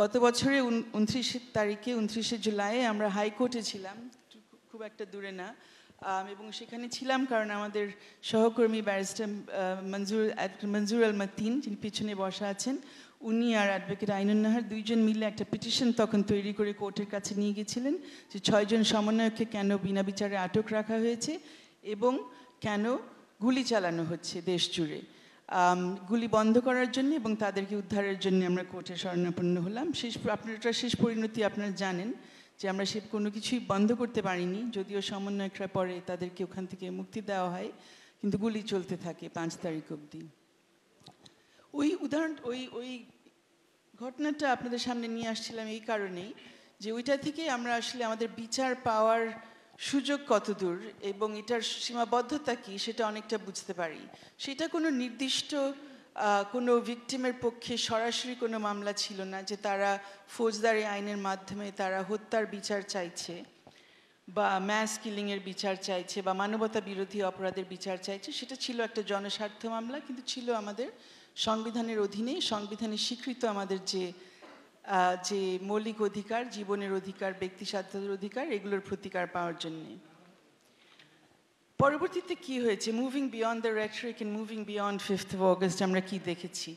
গত বছরে 29 তারিখে 29 জুলাই আমরা হাইকোর্টে ছিলাম, খুব একটা দূরে না, এবং সেখানে ছিলাম কারণ আমাদের সহকর্মী ব্যারিস্টার মঞ্জুর আল মাতিন, যিনি পিছনে বসা আছেন, উনি আর অ্যাডভোকেট আইনুন নাহার দুইজন মিলে একটা পিটিশন তখন তৈরি করে কোর্টের কাছে নিয়ে গিয়েছিলেন যে 6 জন সমন্বয়ককে কেন বিনা বিচারে আটক রাখা হয়েছে এবং কেন গুলি চালানো হচ্ছে দেশ জুড়ে। গুলি বন্ধ করার জন্য এবং তাদেরকে উদ্ধারের জন্য আমরা কোর্টে শরণাপন্ন হলাম। শেষ পরিণতি আপনারা জানেন যে আমরা সে কোনো কিছুই বন্ধ করতে পারিনি, যদিও সমন্বয়করা পরে তাদেরকে ওখান থেকে মুক্তি দেওয়া হয়, কিন্তু গুলি চলতে থাকে 5 তারিখ অবধি। ওই ঘটনাটা আপনাদের সামনে নিয়ে আসছিলাম এই কারণেই যে ওইটা থেকে আমরা আসলে আমাদের বিচার পাওয়ার সুযোগ কতদূর এবং এটার সীমাবদ্ধতা কি সেটা অনেকটা বুঝতে পারি। সেটা কোনো নির্দিষ্ট কোনো ভিকটিমের পক্ষে সরাসরি কোনো মামলা ছিল না যে তারা ফৌজদারি আইনের মাধ্যমে তারা হত্যার বিচার চাইছে বা ম্যাস কিলিংয়ের বিচার চাইছে বা মানবতা বিরোধী অপরাধের বিচার চাইছে। সেটা ছিল একটা জনস্বার্থ মামলা, কিন্তু ছিল আমাদের সংবিধানের অধীনে, সংবিধানে স্বীকৃত আমাদের যে মৌলিক অধিকার, জীবনের অধিকার, ব্যক্তি স্বাধীনতার অধিকার, এগুলোর প্রতিকার পাওয়ার জন্যে। পরবর্তীতে কি হয়েছে, moving beyond the rhetoric and moving beyond 5th of August, আমরা কি দেখেছি?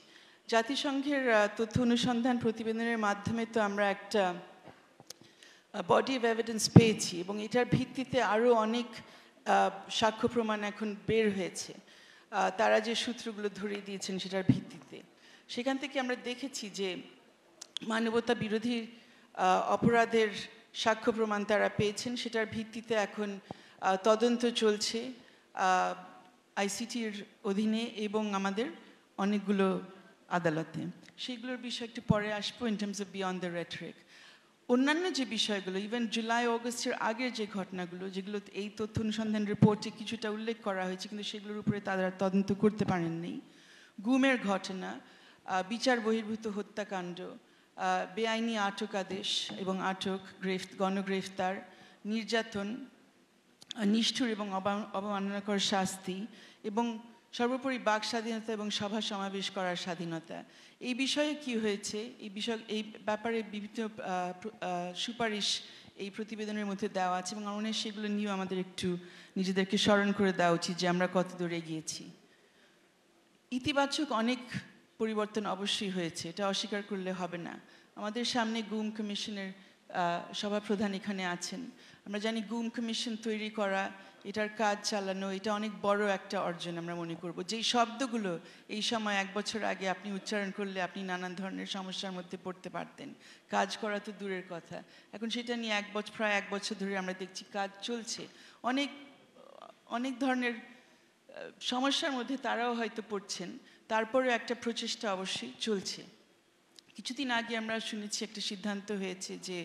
জাতিসংঘের তথ্য অনুসন্ধান প্রতিবেদনের মাধ্যমে তো আমরা একটা বডি অফ এভিডেন্স পেয়েছি এবং এটার ভিত্তিতে আরও অনেক সাক্ষ্য প্রমাণ এখন বের হয়েছে। তারা যে সূত্রগুলো ধরিয়ে দিয়েছেন সেটার ভিত্তিতে সেখান থেকে আমরা দেখেছি যে মানবতা বিরোধী অপরাধের সাক্ষ্য প্রমাণ তারা পেয়েছেন। সেটার ভিত্তিতে এখন তদন্ত চলছে আইসিটির অধীনে এবং আমাদের অনেকগুলো আদালতে। সেইগুলোর বিষয় একটু পরে আসবো in terms of beyond the rhetoric. অন্যান্য যে বিষয়গুলো, ইভেন জুলাই অগস্টের আগের যে ঘটনাগুলো, যেগুলো এই তথ্য অনুসন্ধান রিপোর্টে কিছুটা উল্লেখ করা হয়েছে কিন্তু সেগুলোর উপরে তারা তদন্ত করতে পারেননি, গুমের ঘটনা, বিচার বহির্ভূত হত্যাকাণ্ড, বেআইনি আটক আদেশ এবং আটক, গণগ্রেফতার, নির্যাতন, নিষ্ঠুর এবং অবমাননাকর শাস্তি এবং সর্বোপরি বাক স্বাধীনতা এবং সভা সমাবেশ করার স্বাধীনতা। এই বিষয়ে কি হয়েছে, এই ব্যাপারে বিভিন্ন সুপারিশ এই প্রতিবেদনের মধ্যে দেওয়া আছে এবং আমাদের সেগুলো নিয়েও আমাদের একটু নিজেদেরকে স্মরণ করে দেওয়া উচিত যে আমরা কত দূর এগিয়েছি। ইতিবাচক অনেক পরিবর্তন অবশ্যই হয়েছে, এটা অস্বীকার করলে হবে না। আমাদের সামনে গুম কমিশনের সভাপ্রধান এখানে আছেন। আমরা জানি গুম কমিশন তৈরি করা, এটার কাজ চালানো, এটা অনেক বড় একটা অর্জন আমরা মনে করব। যেই শব্দগুলো এই সময় 1 বছর আগে আপনি উচ্চারণ করলে আপনি নানান ধরনের সমস্যার মধ্যে পড়তে পারতেন, কাজ করা তো দূরের কথা, এখন সেটা নিয়ে প্রায় 1 বছর ধরে আমরা দেখছি কাজ চলছে। অনেক ধরনের সমস্যার মধ্যে তারাও হয়তো পড়ছেন, তারপরে একটা প্রচেষ্টা অবশ্যই চলছে। কিছুদিন আগে আমরা শুনেছি একটা সিদ্ধান্ত হয়েছে যে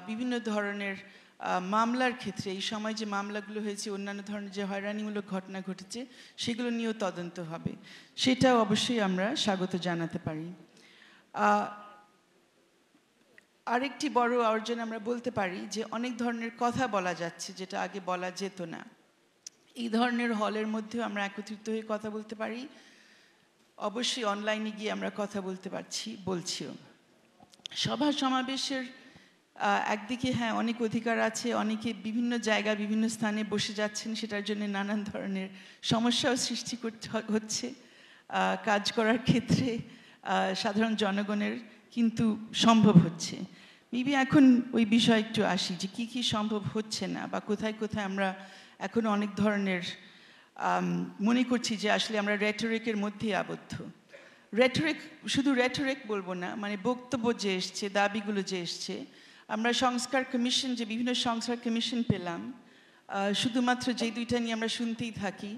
বিভিন্ন ধরনের মামলার ক্ষেত্রে এই সময় যে মামলাগুলো হয়েছে, অন্যান্য ধরনের যে হয়রানিমূলক ঘটনা ঘটেছে সেগুলো নিয়েও তদন্ত হবে, সেটাও অবশ্যই আমরা স্বাগত জানাতে পারি। আরেকটি বড় অর্জন আমরা বলতে পারি যে অনেক ধরনের কথা বলা যাচ্ছে যেটা আগে বলা যেত না। এই ধরনের হলের মধ্যেও আমরা একত্রিত হয়ে কথা বলতে পারি, অবশ্যই অনলাইনে গিয়ে আমরা কথা বলছিও। সভা সমাবেশের একদিকে হ্যাঁ অনেক অধিকার আছে, অনেকে বিভিন্ন জায়গায় বিভিন্ন স্থানে বসে যাচ্ছেন, সেটার জন্য নানান ধরনের সমস্যাও সৃষ্টি হচ্ছে কাজ করার ক্ষেত্রে সাধারণ জনগণের, কিন্তু সম্ভব হচ্ছে। মেবি এখন ওই বিষয়ে একটু আসি যে কি সম্ভব হচ্ছে না বা কোথায় কোথায় আমরা এখন অনেক ধরনের মনে করছি যে আসলে আমরা রেটরিকের মধ্যেই আবদ্ধ। শুধু রেটরিক বলবো না, মানে বক্তব্য যে এসছে, দাবিগুলো যে এসছে, আমরা সংস্কার কমিশন, যে বিভিন্ন সংস্কার কমিশন পেলাম, শুধুমাত্র যেই দুইটা নিয়ে আমরা শুনতেই থাকি,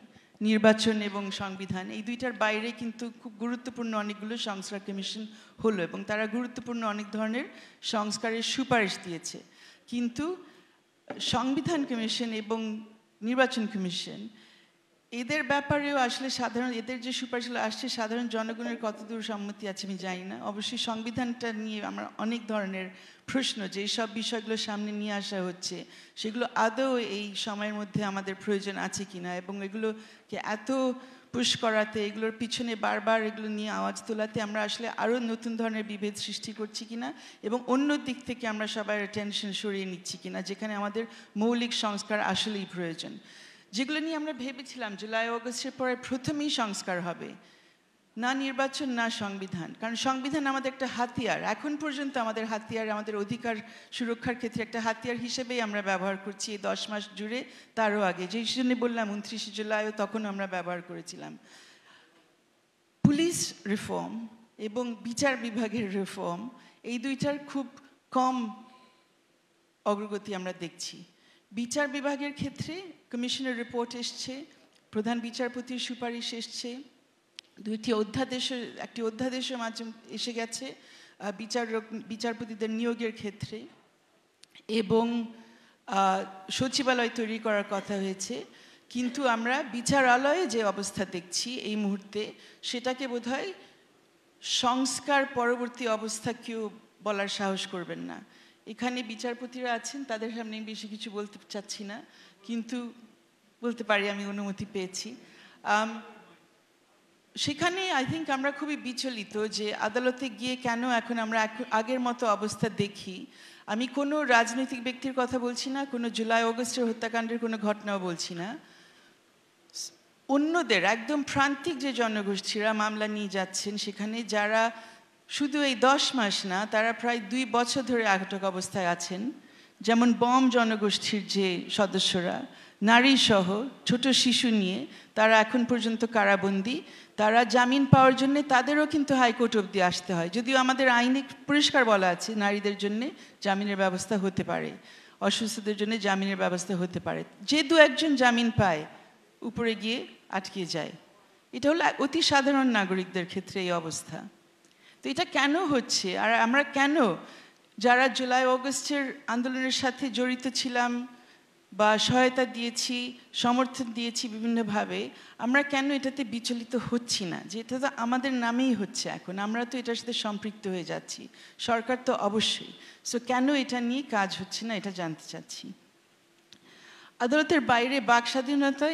নির্বাচন এবং সংবিধান, এই দুইটার বাইরে কিন্তু খুব গুরুত্বপূর্ণ অনেকগুলো সংস্কার কমিশন হলো এবং তারা গুরুত্বপূর্ণ অনেক ধরনের সংস্কারের সুপারিশ দিয়েছে। কিন্তু সংবিধান কমিশন এবং নির্বাচন কমিশন, এদের ব্যাপারেও আসলে এদের যে সুপারিশগুলো আসছে সাধারণ জনগণের কতদূর সম্মতি আছে আমি জানি না। অবশ্যই সংবিধানটা নিয়ে আমরা অনেক ধরনের প্রশ্ন, যে সব বিষয়গুলো সামনে নিয়ে আসা হচ্ছে সেগুলো আদৌ এই সময়ের মধ্যে আমাদের প্রয়োজন আছে কিনা এবং এগুলোকে এত পুশ করাতে, এগুলোর পিছনে বারবার এগুলো নিয়ে আওয়াজ তোলাতে আমরা আসলে আরও নতুন ধরনের বিভেদ সৃষ্টি করছি কিনা এবং অন্য দিক থেকে আমরা সবাই টেনশন সরিয়ে নিচ্ছি কিনা, যেখানে আমাদের মৌলিক সংস্কার আসলেই প্রয়োজন। যেগুলো নিয়ে আমরা ভেবেছিলাম জুলাই অগস্টের পরে প্রথমেই সংস্কার হবে, না নির্বাচন না সংবিধান, কারণ সংবিধান আমাদের একটা হাতিয়ার, এখন পর্যন্ত আমাদের হাতিয়ার, আমাদের অধিকার সুরক্ষার ক্ষেত্রে একটা হাতিয়ার হিসেবেই আমরা ব্যবহার করছি এই 10 মাস জুড়ে, তারও আগে যেই জন্য বললাম 29শে জুলাইও তখন আমরা ব্যবহার করেছিলাম। পুলিশ রিফর্ম এবং বিচার বিভাগের রিফর্ম, এই দুইটার খুব কম অগ্রগতি আমরা দেখছি। বিচার বিভাগের ক্ষেত্রে কমিশনের রিপোর্ট এসছে, প্রধান বিচারপতির সুপারিশ এসছে, একটি অধ্যাদেশও মাঝে এসে গেছে বিচারপতিদের নিয়োগের ক্ষেত্রে, এবং সচিবালয় তৈরি করার কথা হয়েছে, কিন্তু আমরা বিচারালয়ে যে অবস্থা দেখছি এই মুহূর্তে, সেটাকে বোধহয় সংস্কার পরবর্তী অবস্থা কেউ বলার সাহস করবেন না। এখানে বিচারপতিরা আছেন, তাদের সামনে বেশি কিছু বলতে চাচ্ছি না, কিন্তু বলতে পারি আমি অনুমতি পেয়েছি। সেখানে আই থিঙ্ক আমরা খুবই বিচলিত যে আদালতে গিয়ে কেন এখন আমরা আগের মতো অবস্থা দেখি। আমি কোনো রাজনৈতিক ব্যক্তির কথা বলছি না, কোনো জুলাই অগস্টের হত্যাকাণ্ডের কোনো ঘটনাও বলছি না, অন্যদের একদম প্রান্তিক যে জনগোষ্ঠীরা মামলা নিয়ে যাচ্ছেন, সেখানে যারা শুধু এই 10 মাস না, তারা প্রায় 2 বছর ধরে আটক অবস্থায় আছেন, যেমন বম জনগোষ্ঠীর যে সদস্যরা, নারী সহ ছোট শিশু নিয়ে তারা এখন পর্যন্ত কারাবন্দী। তারা জামিন পাওয়ার জন্য তাদেরও কিন্তু হাইকোর্ট অবধি আসতে হয়, যদিও আমাদের আইনে পরিষ্কার বলা আছে নারীদের জন্য জামিনের ব্যবস্থা হতে পারে, অসুস্থদের জন্য জামিনের ব্যবস্থা হতে পারে। যে 2-1জন জামিন পায় উপরে গিয়ে আটকে যায়। এটা হলো অতি সাধারণ নাগরিকদের ক্ষেত্রে এই অবস্থা। তো এটা কেন হচ্ছে, আর আমরা কেন যারা জুলাই অগস্টের আন্দোলনের সাথে জড়িত ছিলাম বা সহায়তা দিয়েছি, সমর্থন দিয়েছি বিভিন্নভাবে, আমরা কেন এটাতে বিচলিত হচ্ছি না, যে এটা তো আমাদের নামেই হচ্ছে, এখন আমরা তো এটার সাথে সম্পৃক্ত হয়ে যাচ্ছি, সরকার তো অবশ্যই। সো কেন এটা নিয়ে কাজ হচ্ছে না, এটা জানতে চাচ্ছি। আদালতের বাইরে বাক স্বাধীনতা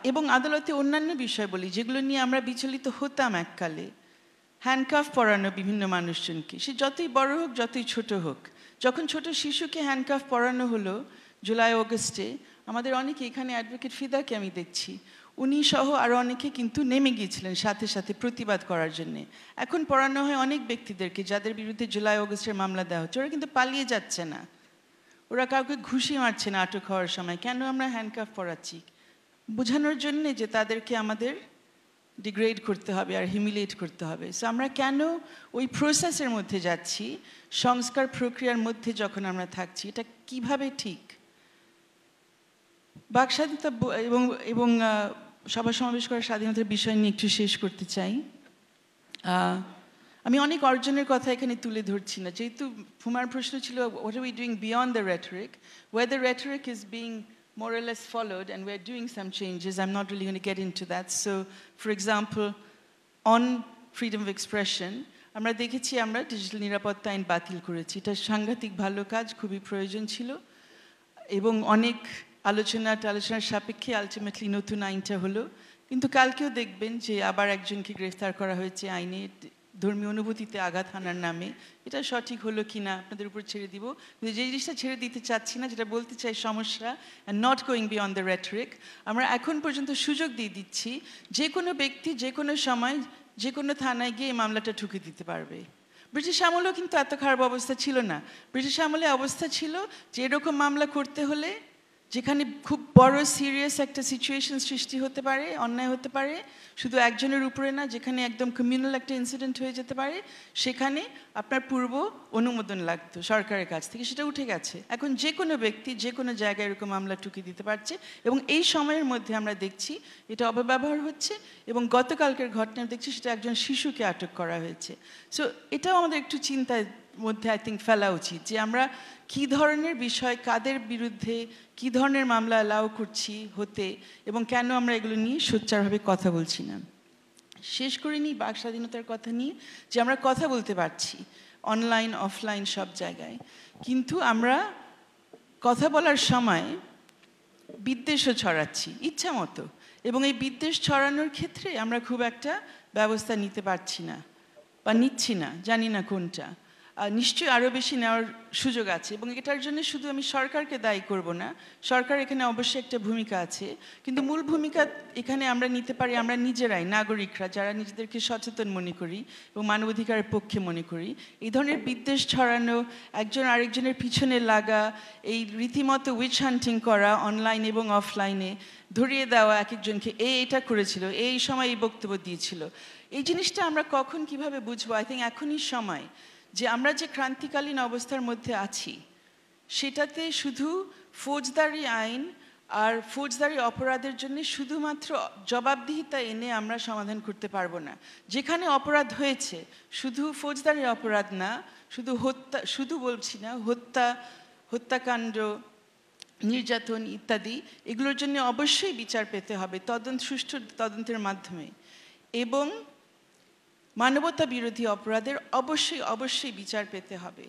এবং আদালতে অন্যান্য বিষয় বলি যেগুলো নিয়ে আমরা বিচলিত হতাম এককালে, হ্যান্ডকাফ পরানো বিভিন্ন মানুষজনকে, সে যতই বড় হোক যতই ছোট হোক। যখন ছোট শিশুকে হ্যান্ডকাফ পরানো হলো জুলাই অগস্টে, আমাদের অনেকে, এখানে অ্যাডভোকেট ফিদাকে আমি দেখছি, উনি সহ আরও অনেকে কিন্তু নেমে গিয়েছিলেন সাথে সাথে প্রতিবাদ করার জন্যে। এখন পড়ানো হয় অনেক ব্যক্তিদেরকে যাদের বিরুদ্ধে জুলাই অগস্টের মামলা দেওয়া হচ্ছে, ওরা কিন্তু পালিয়ে যাচ্ছে না, ওরা কাউকে ঘুষি মারছে না আটক হওয়ার সময়। কেন আমরা হ্যান্ডকাফ পরাচ্ছি? বোঝানোর জন্যে যে তাদেরকে আমাদের ডিগ্রেড করতে হবে আর হিউমিলিয়েট করতে হবে। সো আমরা কেন ওই প্রসেসের মধ্যে যাচ্ছি, সংস্কার প্রক্রিয়ার মধ্যে যখন আমরা থাকছি, এটা কিভাবে ঠিক? বাক স্বাধীনতা এবং সভা সমাবেশ করার স্বাধীনতার বিষয় নিয়ে একটু শেষ করতে চাই। আমি অনেক অর্জনের কথা এখানে তুলে ধরছি না, যেহেতু ফুমার প্রশ্ন ছিল what are we doing beyond the rhetoric, where the rhetoric is being more or less followed, and we're doing some changes. I'm not really going to get into that. So, for example, on freedom of expression, আমরা দেখেছি আমরা digital নিরাপত্তা আইন বাতিল করেছি। এটা সাংঘাতিক ভালো কাজ, খুবই প্রয়োজন ছিল, এবং অনেক আলোচনার সাপেক্ষে আলটিমেটলি নতুন আইনটা হলো। কিন্তু কালকেও দেখবেন যে আবার একজনকে গ্রেফতার করা হয়েছে আইনে ধর্মীয় অনুভূতিতে আঘাত হানার নামে। এটা সঠিক হলো কি না আপনাদের উপর ছেড়ে দিব, কিন্তু যে জিনিসটা ছেড়ে দিতে চাচ্ছি না, যেটা বলতে চাই সমস্যা, and not going beyond the rhetoric, আমরা এখন পর্যন্ত সুযোগ দিয়ে দিচ্ছি যে কোনো ব্যক্তি যে কোনো সময় যে কোনো থানায় গিয়ে এই মামলাটা ঠুকে দিতে পারবে। ব্রিটিশ আমলেও কিন্তু এত খারাপ অবস্থা ছিল না। ব্রিটিশ আমলে অবস্থা ছিল যে এরকম মামলা করতে হলে, যেখানে খুব বড় সিরিয়াস একটা সিচুয়েশন সৃষ্টি হতে পারে, অন্যায় হতে পারে, শুধু একজনের উপরে না, যেখানে একদম কমিউনাল একটা ইনসিডেন্ট হয়ে যেতে পারে, সেখানে আপনার পূর্ব অনুমোদন লাগতো সরকারের কাছ থেকে, সেটা উঠে গেছে। এখন যে কোনো ব্যক্তি যে কোনো জায়গায় এরকম মামলা ঠুকে দিতে পারছে, এবং এই সময়ের মধ্যে আমরা দেখছি এটা অপব্যবহার হচ্ছে, এবং গতকালকের ঘটনা দেখছি সেটা একজন শিশুকে আটক করা হয়েছে। সো এটাও আমাদের একটু চিন্তার মধ্যে আই থিঙ্ক ফেলা উচিত, যে আমরা কী ধরনের বিষয়, কাদের বিরুদ্ধে কী ধরনের মামলা অ্যালাউ করছি হতে, এবং কেন আমরা এগুলো নিয়ে সোচ্চারভাবে কথা বলছি না। শেষ করে নিই বাক স্বাধীনতার কথা নিয়ে, যে আমরা কথা বলতে পারছি অনলাইন অফলাইন সব জায়গায়, কিন্তু আমরা কথা বলার সময় বিদ্বেষও ছড়াচ্ছি ইচ্ছা মতো। এবং এই বিদ্বেষ ছড়ানোর ক্ষেত্রে আমরা খুব একটা ব্যবস্থা নিতে পারছি না বা নিচ্ছি না, জানি না কোনটা। নিশ্চয়ই আরও বেশি নেওয়ার সুযোগ আছে, এবং এটার জন্য শুধু আমি সরকারকে দায়ী করব না, সরকার এখানে অবশ্যই একটা ভূমিকা আছে, কিন্তু মূল ভূমিকা এখানে আমরা নিতে পারি আমরা নিজেরাই, নাগরিকরা, যারা নিজেদেরকে সচেতন মনে করি এবং মানবাধিকারের পক্ষে মনে করি। এই ধরনের বিদ্বেষ ছড়ানো, একজন আরেকজনের পিছনে লাগা, এই রীতিমতো উইচ হান্টিং করা অনলাইন এবং অফলাইনে, ধরিয়ে দেওয়া এক একজনকে, এটা করেছিল, এই সময় এই বক্তব্য দিয়েছিল, এই জিনিসটা আমরা কখন কিভাবে বুঝবো? আই থিঙ্ক এখনই সময় যে আমরা যে ক্রান্তিকালীন অবস্থার মধ্যে আছি সেটাতে শুধু ফৌজদারি আইন আর ফৌজদারি অপরাধের জন্য শুধুমাত্র জবাবদিহিতা এনে আমরা সমাধান করতে পারবো না। যেখানে অপরাধ হয়েছে, শুধু ফৌজদারি অপরাধ না, শুধু বলছি না, হত্যাকাণ্ড, নির্যাতন ইত্যাদি, এগুলোর জন্য অবশ্যই বিচার পেতে হবে সুষ্ঠু তদন্তের মাধ্যমে, এবং মানবতা বিরোধী অপরাধের অবশ্যই বিচার পেতে হবে।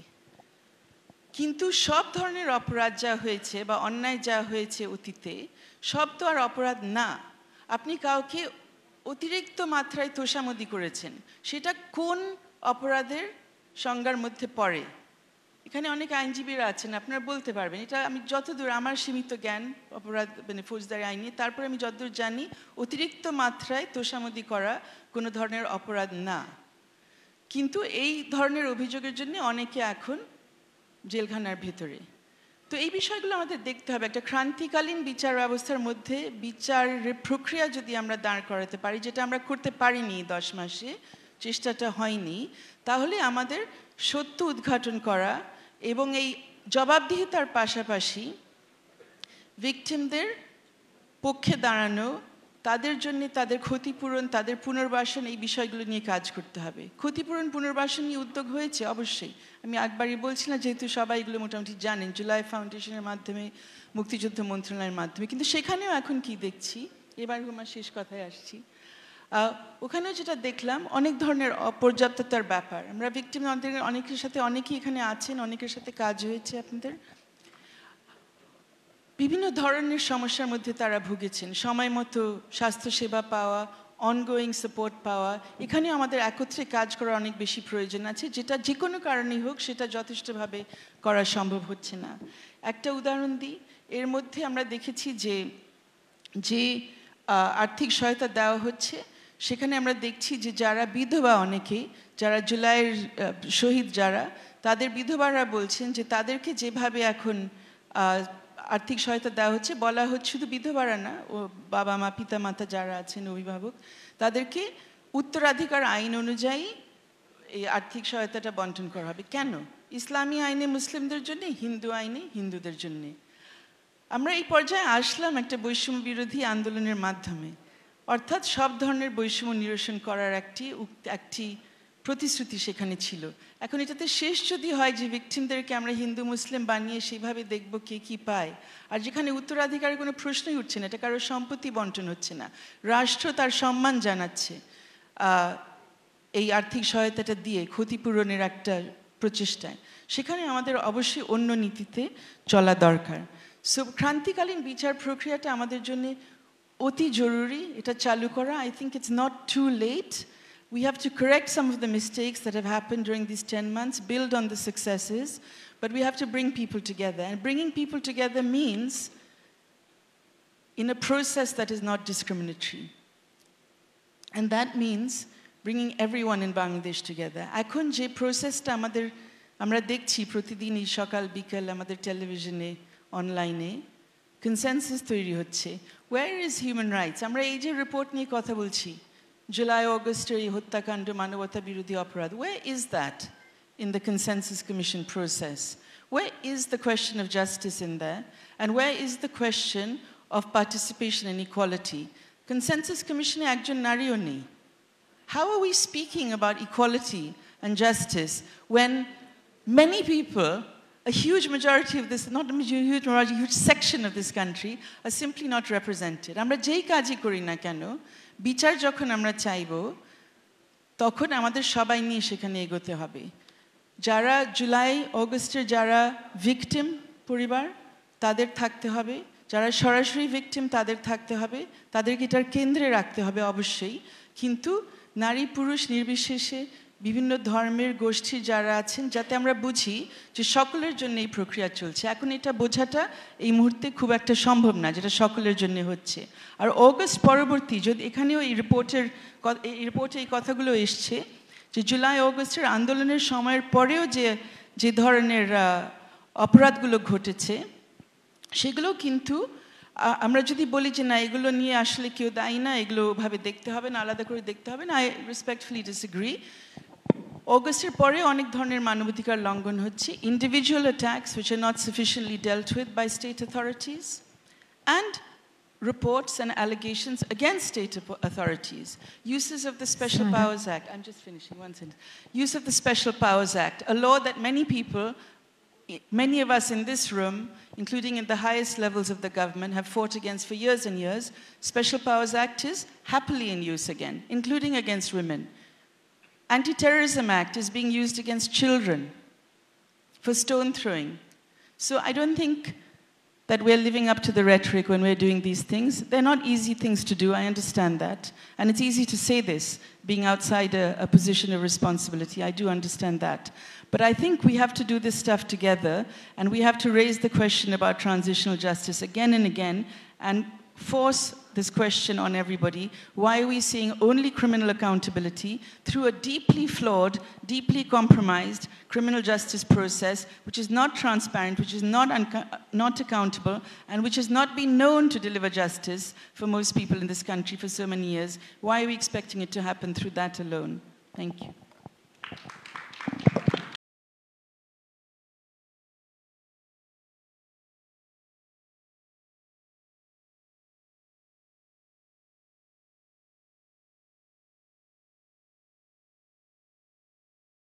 কিন্তু সব ধরনের অপরাধ যা হয়েছে বা অন্যায় যা হয়েছে অতীতে, সব তো আর অপরাধ না। আপনি কাউকে অতিরিক্ত মাত্রায় তোষামোদি করেছেন, সেটা কোন অপরাধের সংজ্ঞার মধ্যে পড়ে? এখানে অনেক আইনজীবীরা আছেন, আপনারা বলতে পারবেন। এটা আমি যতদূর আমার সীমিত জ্ঞান অপরাধ ফৌজদারি আইনে, তারপরে আমি যতদূর জানি অতিরিক্ত মাত্রায় তোষামোদি করা কোনো ধরনের অপরাধ না। কিন্তু এই ধরনের অভিযোগের জন্য অনেকে এখন জেলখানার ভেতরে। তো এই বিষয়গুলো আমাদের দেখতে হবে। একটা ক্রান্তিকালীন বিচার ব্যবস্থার মধ্যে বিচারের প্রক্রিয়া যদি আমরা দাঁড় করাতে পারি, যেটা আমরা করতে পারিনি 10 মাসে, চেষ্টাটা হয়নি, তাহলে আমাদের সত্য উদ্ঘাটন করা এবং এই জবাবদিহিতার পাশাপাশি ভিকটিমদের পক্ষে দাঁড়ানো, তাদের জন্য তাদের ক্ষতিপূরণ, তাদের পুনর্বাসন, এই বিষয়গুলো নিয়ে কাজ করতে হবে। ক্ষতিপূরণ পুনর্বাসন নিয়ে উদ্যোগ হয়েছে অবশ্যই, আমি একবারই বলছি না, যেহেতু সবাই এগুলো মোটামুটি জানেন, জুলাই ফাউন্ডেশনের মাধ্যমে, মুক্তিযুদ্ধ মন্ত্রণালয়ের মাধ্যমে। কিন্তু সেখানেও এখন কি দেখছি, এবার আমার শেষ কথায় আসছি, ওখানেও যেটা দেখলাম অনেক ধরনের অপর্যাপ্ততার ব্যাপার। আমরা ভিকটিম অনেকের সাথে, অনেকেই এখানে আছেন, অনেকের সাথে কাজ হয়েছে আপনাদের, বিভিন্ন ধরনের সমস্যার মধ্যে তারা ভুগেছেন। সময় মতো স্বাস্থ্যসেবা পাওয়া, অনগোয়িং সাপোর্ট পাওয়া, এখানে আমাদের একত্রে কাজ করার অনেক বেশি প্রয়োজন আছে, যেটা যে কোনো কারণেই হোক সেটা যথেষ্টভাবে করা সম্ভব হচ্ছে না। একটা উদাহরণ দিই, এর মধ্যে আমরা দেখেছি যে আর্থিক সহায়তা দেওয়া হচ্ছে, সেখানে আমরা দেখছি যে যারা বিধবা, অনেকেই যারা জুলাইয়ের শহীদ যারা, তাদের বিধবারা বলছেন যে তাদেরকে যেভাবে এখন আর্থিক সহায়তা দেওয়া হচ্ছে, বলা হচ্ছে শুধু বিধবারা না, ও বাবা মা পিতা মাতা যারা আছেন, অভিভাবক, তাদেরকে উত্তরাধিকার আইন অনুযায়ী এই আর্থিক সহায়তাটা বন্টন করা হবে। কেন? ইসলামী আইনে মুসলিমদের জন্যে, হিন্দু আইনে হিন্দুদের জন্যে। আমরা এই পর্যায়ে আসলাম একটা বৈষম্য বিরোধী আন্দোলনের মাধ্যমে, অর্থাৎ সব ধরনের বৈষম্য নিরসন করার একটি প্রতিশ্রুতি সেখানে ছিল। এখন এটাতে শেষ যদি হয় যে ভিকটিমদেরকে আমরা হিন্দু মুসলিম বানিয়ে সেইভাবে দেখব কে কি পায়, আর যেখানে উত্তরাধিকারের কোনো প্রশ্নই উঠছে না, এটা কারোর সম্পত্তি বন্টন হচ্ছে না, রাষ্ট্র তার সম্মান জানাচ্ছে এই আর্থিক সহায়তাটা দিয়ে ক্ষতিপূরণের একটা প্রচেষ্টায়, সেখানে আমাদের অবশ্যই অন্য নীতিতে চলা দরকার। সো ক্রান্তিকালীন বিচার প্রক্রিয়াটা আমাদের জন্য অতি জরুরি, এটা চালু করা। I think it's not too late. We have to correct some of the mistakes that have happened during these 10 months, build on the successes, but we have to bring people together. And bringing people together means in a process that is not discriminatory. And that means bringing everyone in Bangladesh together. এখন যে প্রসেসটা আমরা দেখছি প্রতিদিনই সকাল বিকাল আমাদের টেলিভিশনে, অনলাইনে কনসেনসাস তৈরি হচ্ছে, where is human rights? আমরা এই যে রিপোর্ট নিয়ে কথা বলছি, জুলাই অগস্টের এই হত্যাকাণ্ড, মানবতা বিরোধী অপরাধ, where is that in the consensus commission process? Where is the question of justice in there? And where is the question of participation and equality? Consensus commission e ekjon nariyo nei. How are we speaking about equality and justice when many people, a huge majority of this, not a huge majority, a huge section of this country are simply not represented? আমরা যেই কাজই করি না কেন, বিচার যখন আমরা চাইব, তখন আমাদের সবাই নিয়ে সেখানে এগোতে হবে। যারা জুলাই অগস্টের যারা ভিকটিম পরিবার, তাদের থাকতে হবে, যারা সরাসরি ভিকটিম তাদের থাকতে হবে, তাদেরকে এটার কেন্দ্রে রাখতে হবে অবশ্যই, কিন্তু নারী পুরুষ নির্বিশেষে বিভিন্ন ধর্মের গোষ্ঠী যারা আছেন, যাতে আমরা বুঝি যে সকলের জন্য এই প্রক্রিয়া চলছে। এখন এটা বোঝাটা এই মুহূর্তে খুব একটা সম্ভব না, যেটা সকলের জন্য হচ্ছে। আর অগস্ট পরবর্তী, যদি এখানেও এই রিপোর্টে এই কথাগুলো এসছে যে জুলাই অগস্টের আন্দোলনের সময়ের পরেও যে ধরনের অপরাধগুলো ঘটেছে, সেগুলো কিন্তু আমরা যদি বলি যে না, এগুলো নিয়ে আসলে কেউ দায়ী না, এগুলো ভাবে দেখতে হবে না, আলাদা করে দেখতে হবে না, আই রেসপেক্টফুলি ডিসএগ্রি। অগস্টের পরে অনেক ধরনের মানবাধিকার লঙ্ঘন হচ্ছে, individual attacks which are not sufficiently dealt with by state authorities, and reports and allegations against state authorities. Uses of the Special Powers Act. I'm just finishing one sentence. Use of the Special Powers Act, a law that many of us in this room, including in the highest levels of the government, have fought against for years and years. Special Powers Act is happily in use again, including against women. Anti-Terrorism Act is being used against children for stone throwing. So I don't think that we're living up to the rhetoric when we're doing these things. They're not easy things to do, I understand that. And it's easy to say this, being outside a position of responsibility. I do understand that. But I think we have to do this stuff together, and we have to raise the question about transitional justice again and again, and force this question on everybody. Why are we seeing only criminal accountability through a deeply flawed, deeply compromised criminal justice process, which is not transparent, which is not accountable, and which has not been known to deliver justice for most people in this country for so many years? Why are we expecting it to happen through that alone? Thank you.